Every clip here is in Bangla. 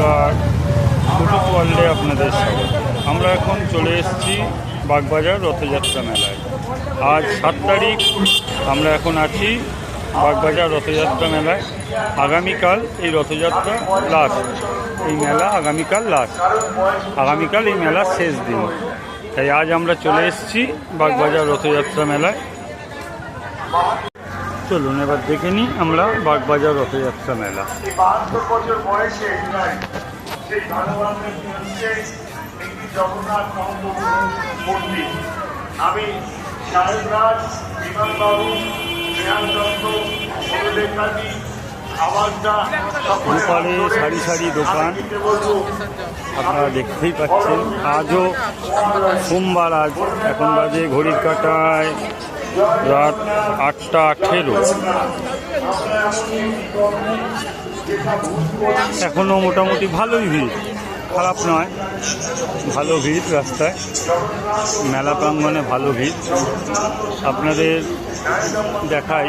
নমস্কার, কুটুস ওয়ার্ল্ডে আপনাদের স্বাগত। আমরা এখন চলে এসেছি বাগবাজার রথযাত্রা মেলায়। আজ 7 তারিখ। আমরা এখন আছি বাগবাজার রথযাত্রা মেলায়। আগামীকাল এই রথযাত্রা লাস্ট, এই মেলা আগামীকাল লাস্ট, আগামীকাল এই মেলার শেষ দিন। তাই আজ আমরা চলে এসেছি বাগবাজার রথযাত্রা মেলায়। চলুন এবার দেখে নিই আমরা বাগবাজার রথযাত্রা মেলা। 72 বছর বয়সে সেই ভালোবাসার একটি জগন্নাথ মূর্তি। আমি সাহেবরাজ, বিমানবাবু, নেহালচন্দ্র, সৌরদেখাজি, আওয়াজটা দুপারে সারি সারি দোকান আপনারা দেখতেই পাচ্ছেন। আজও সোমবার, আজ এখন বাজে ঘড়ির কাঁটায় রাত 8:18। এখনও মোটামুটি ভালোই ভিড়, খারাপ নয়, ভালো ভিড় রাস্তায়, মেলা প্রাঙ্গণে ভালো ভিড়। আপনাদের দেখাই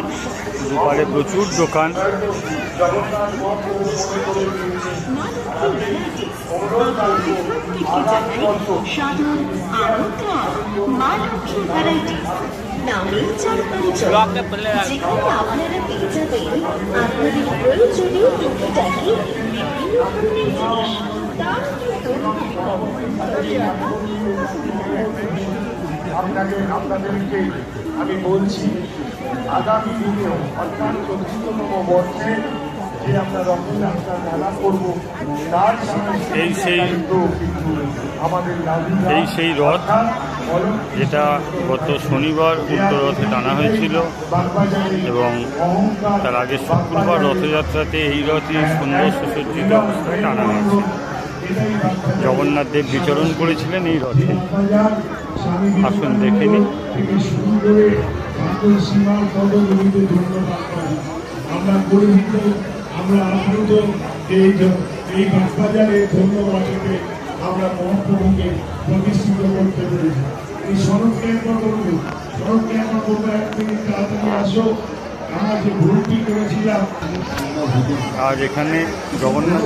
দুপারে প্রচুর দোকান। আপনাদেরকে আমি বলছি, আগামী দিনেও অর্থাৎ ৪৪তম বর্ষে যে আমরা রথযাত্রার মেলা করবো, তার এই সেই রথ যেটা গত শনিবার উত্তর রথে টানা হয়েছিল এবং তার আগে শুক্রবার রথযাত্রাতে এই রথই সুন্দর সুসজ্জিত অবস্থায় টানা হয়েছে। জগন্নাথ দেব বিচরণ করেছিলেন এই রথে। আসুন দেখে নিন। এই বাগবাজারে ধন্যবাদকে আমরা মহাপ্রভুকে প্রতিষ্ঠিত করতে পেরেছি। এই সড়ক কেন্দ্র করবো, সড়ক কেন্দ্র করবো, এক মিনিট তাড়াতাড়ি আসো। আমরা যে ভুলটি করেছিলাম, আজ এখানে জগন্নাথ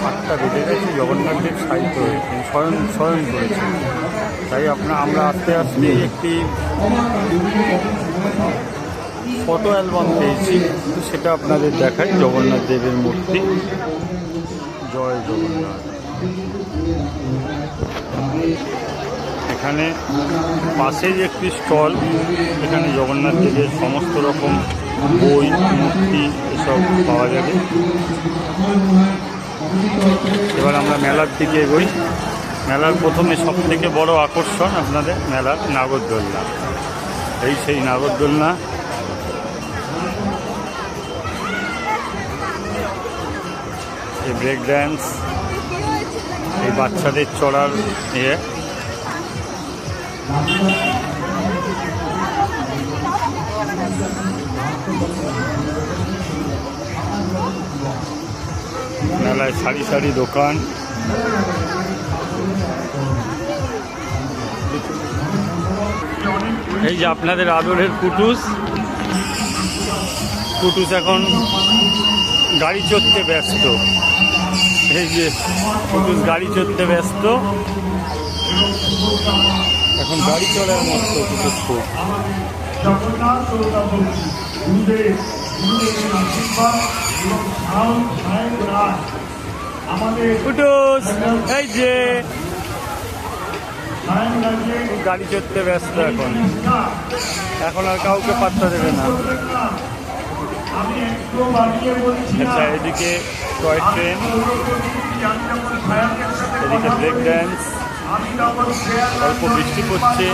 8টা বেজে গেছে, জগন্নাথ দেব সাহিত্য হয়েছেন, শয়ন করেছেন। তাই আমরা আস্তে আস্তে একটি ফটো অ্যালবাম পেয়েছি, সেটা আপনাদের দেখাই। জগন্নাথ দেবের মূর্তি, জয় জগন্নাথ। এখানে পাশেই একটি স্টল, এখানে জগন্নাথ দেবের সমস্ত রকম বই, মূর্তি এসব পাওয়া যাবে। এবার আমরা মেলার দিকে এগোই। মেলার প্রথমে সব থেকে বড় আকর্ষণ আপনাদের মেলার নাগরদোলনা। এই সেই নাগরদোলনা। এই ব্রেক ড্যান্স, এই বাচ্চাদের চড়ার মেলায় সারি সারি দোকান। এই যে আপনাদের আদরের কুটুস এখন গাড়ি চড়তে ব্যস্ত। এই যে কুটুস গাড়ি চড়তে ব্যস্ত, এখন গাড়ি চড়ার মতো কুটুস খুব। কুটুস এই যে গাড়ি চড়তে ব্যস্ত, এখন আর কাউকে পাত্তা দেবে না। আচ্ছা, এদিকে টয় ট্রেন, এদিকে ব্রেক ড্যান্স। অল্প বৃষ্টি পড়ছে,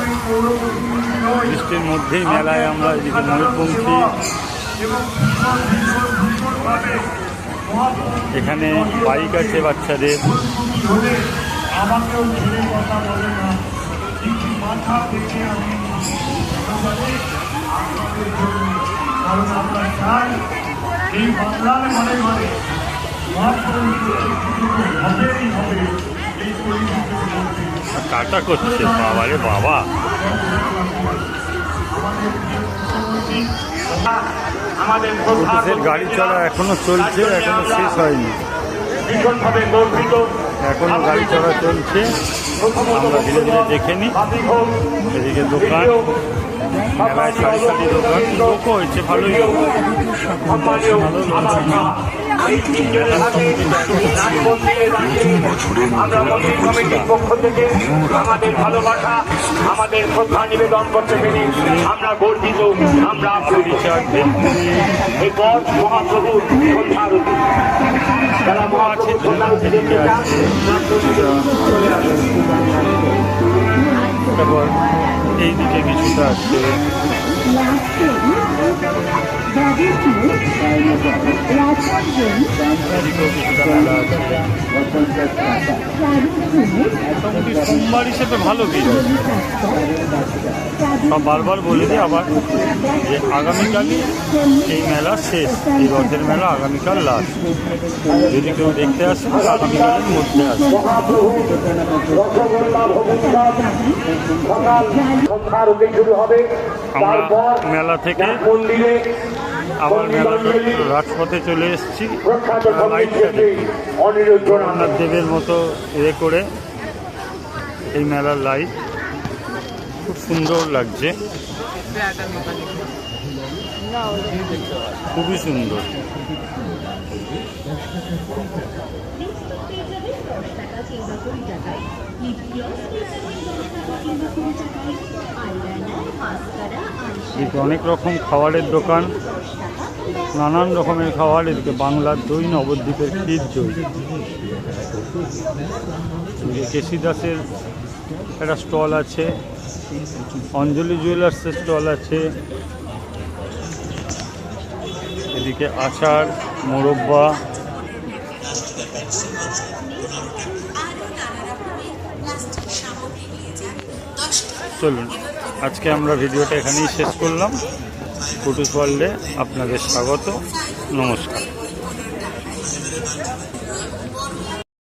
বৃষ্টির মধ্যেই মেলায় আমরা এদিকে ময়ূরপঙ্খী। এখানে বাইক আছে বাচ্চাদের। কাটা করছে, বাবা রে বাবা। আমাদের গাড়ি চলা এখনো চলছে, এখনো শেষ হয়নি। ভীষণভাবে গর্বিত। এখনো গাড়ি চড়া চলছে, আমরা ধীরে ধীরে দেখে নিই। এদিকে দোকান, মেলায় সারি সারি দোকান, লোকও হয়েছে ভালোই লোক। সম্মানীয় আমার মা, এই তিনজনের হাতে নারী মন্দিরে দাঁড়িয়ে আমরা মন্দির কমিটির পক্ষ থেকে আমাদের ভালোবাসা, আমাদের শ্রদ্ধা নিবেদন করতে পেরে আমরা গর্বিত। আমরা এরপর মহাপ্রভুর সন্ধ্যারতি, যারা মহাপ্রভুর সন্ধ্যারতি দেখতে চান চলে আসুন। তারপর এইদিকে কিছুটা আছে, এদিকেও কিছুটা মেলা আছে। মোটামুটি সোমবার হিসেবে ভালো ভিড় হয়। সব বারবার বলে দিই আবার যে আগামীকালই এই মেলা শেষ, এই রথের মেলা আগামীকাল লাস্ট। যদি কেউ দেখতে আসে আগামীকালের মধ্যে আসে। আমরা মেলা থেকে আবার মেলার রাজপথে চলে এসেছি। জগন্নাথ দেবের মতো করে এই মেলার লাইট খুব সুন্দর লাগছে, খুবই সুন্দর। এদিকে অনেক রকম খাবারের দোকান, নানান রকমের খাবার। এদিকে বাংলার দই, নবদ্বীপের ক্ষীর দই। কেসি দাসের একটা স্টল আছে, অঞ্জলি জুয়েলার্সের স্টল আছে। এদিকে আচার, মোরব্বা, চলুন আজকে আমরা ভিডিওটা এখানেই শেষ করলাম। ফুটুস ওয়ার্ল্ডে আপনাদের স্বাগত, নমস্কার।